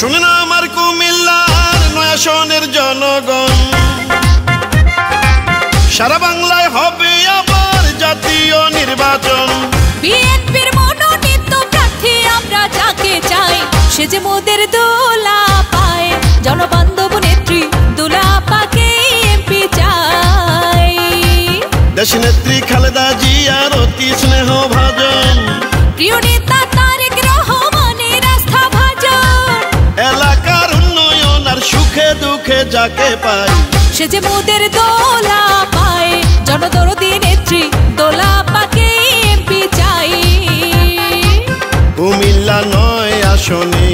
শুনে না আমার কুমিল্লার নয়াসনের জনগণ, সারা বাংলায় হবে আবার জাতীয় নির্বাচন। বিএনপির মনোনীত প্রার্থী আমরা যাকে চাই, সে যে মোদের দোলা পায়, জনবান্ধব নেত্রী দোলা আপাকে এমপি চাই। দেশ নেত্রী খালেদা জিয়ার অতি স্নেহ ভাজন, প্রিয় নেতা তারেক রহমানের আস্থা ভাজন। এলাকার উন্নয়ন আর সুখে দুঃখে যাকে পায়, সে যে মোদের দোলা পায়, জনদরদি নেত্রী দোলা আপাকে এমপি চাই। কুমিল্লা ৯ আসনে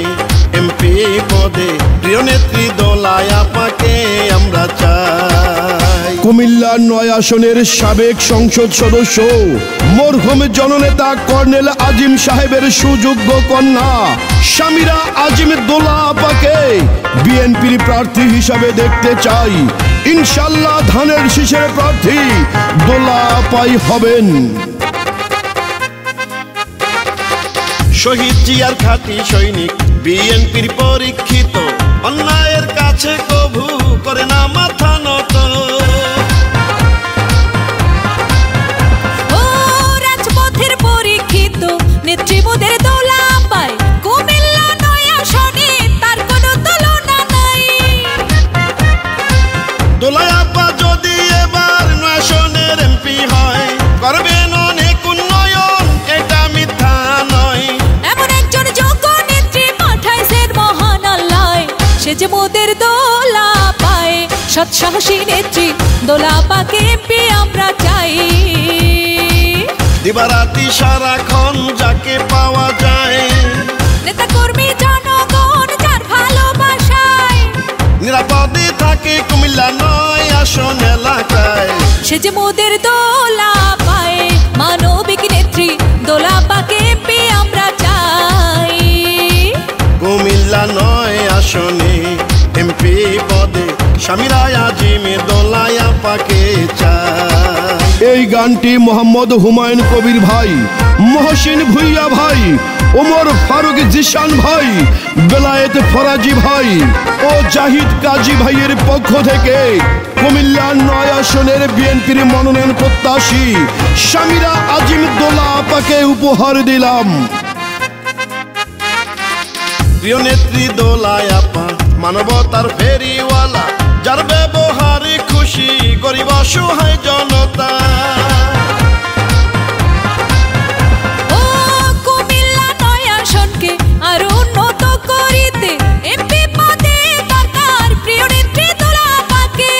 এমপি পদে প্রিয় নেত্রী দোলা আপাকে আমরা চাই। কুমিল্লা ৯ আসনের সাবেক সংসদ সদস্য মরহুম জননেতা কর্নেল আজিম সাহেবের সুযোগ্য কন্যা শামিরা আজিম দোলা আপাকে বিএনপির প্রার্থী হিসাবে দেখতে চাই। ইনশাল্লাহ ধানের শীষের প্রার্থী দোলা আপাই হবেন। শহীদ জিয়ার খাঁটি সৈনিক বিএনপির পরীক্ষিত, অন্যায়ের কাছে কভু করে না মাথা নত। ও রাজপথের পরীক্ষিত নেত্রী মোদের দোলা পায়, কুমিল্লা ৯ আসনে তার কোনো তুলনা নাই। দোলা আপা যদি এবার ৯ আসনের এমপি হয়, করবেন অনেক উন্নয়ন, এটা মিথ্যা নয়। এমন একজন যোগ্য নেত্রী পাঠাইছেন মহান আল্লাহ, সে যে মোদের দোলা পায়, সৎ সাহসী নেত্রী দোলা আপাকে এমপি আমরা চাই। দিবারাতি সারাক্ষণ যাকে পাওয়া যায়, নেতা কর্মী জনগণ যার ভালোবাসায়, নিরাপদে থাকে কুমিল্লা ৯ আসন এলাকায়, সে যে মোদের দোলা পায়, মানবিক নেত্রী দোলা আপাকে এমপি আমরা চাই। কুমিল্লা ৯ আসনে এমপি পদে শামিরা আজিম দোলা আপাকে চাই। এই গানটি মোহাম্মদ হুমায়ুন কবির ভাই, মহসিন ভুইয়া ভাই, ওমর ফারুক জিশান ভাই, বেলায়েত ফরাজি ভাই ও জাহিদ কাজী ভাইয়ের পক্ষ থেকে কুমিল্লা ৯ আসনের বিএনপির মনোনয়ন প্রত্যাশী শামিরা আজিম দোলা আপাকে উপহার দিলাম। প্রিয় নেত্রী দোলা আপা মানবতার ফেরিওয়ালা, যার ব্যবহারে খুশি গরিব অসহায় জনতা। ও কুমিল্লা ৯ আসনকে আরো উন্নত করিতে এমপি পদে দরকার প্রিয় নেত্রী দোলা আপাকে।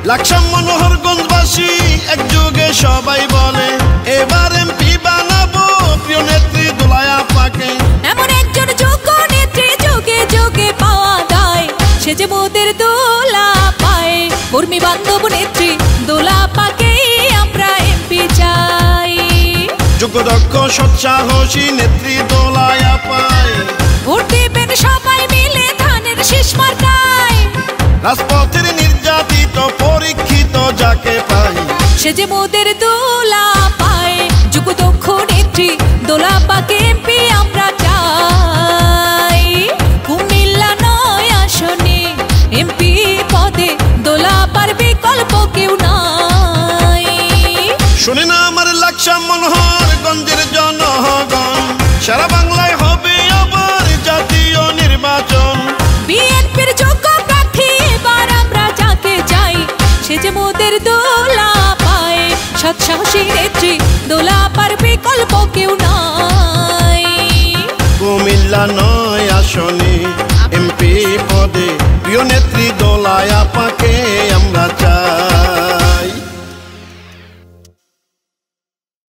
লাকসাম মনোহরগঞ্জবাসী একযোগে সবাই বলে, এবার এমপি বানাবো প্রিয় নেত্রী দোলা আপাকে। এমন একজন যোগ্য নেত্রী যুগে যুগে পাওয়া যায়, সে যে মোদের দোলা পায়, কর্মী বান্ধব নেত্রী দোলা আপাকে আমরা এমপি চাই। যোগ্য দক্ষ সৎসাহসী নেত্রী দোলা আপায়, ভোট দিবেন সবাই মিলে ধানের শীষ মার্কায়। রাজপথের নির্যাতিত পরীক্ষিত যাকে পাই, সে যে মোদের দোলা পায়, যোগ্য দক্ষ নেত্রী দোলা আপাকে এমপি আমরা চাই। কুমিল্লা ৯ আসনে এমপি পদে দোলা আপার বিকল্প কেউ নাই। শুনে না আমার লাকসাম মনোহরগঞ্জের জনগণ, সারা বাংলায় হবে আবার জাতীয় নির্বাচন। বিএনপির যোগ্য প্রার্থী এবার আমরা যাকে চাই, সে যে মোদের দোলা পায়, সৎ সাহসী নেত্রী দোলা আপার বিকল্প কেউ নাই। কুমিল্লা ৯ আসনে এমপি পদে প্রিয় নেত্রী দোলা আপা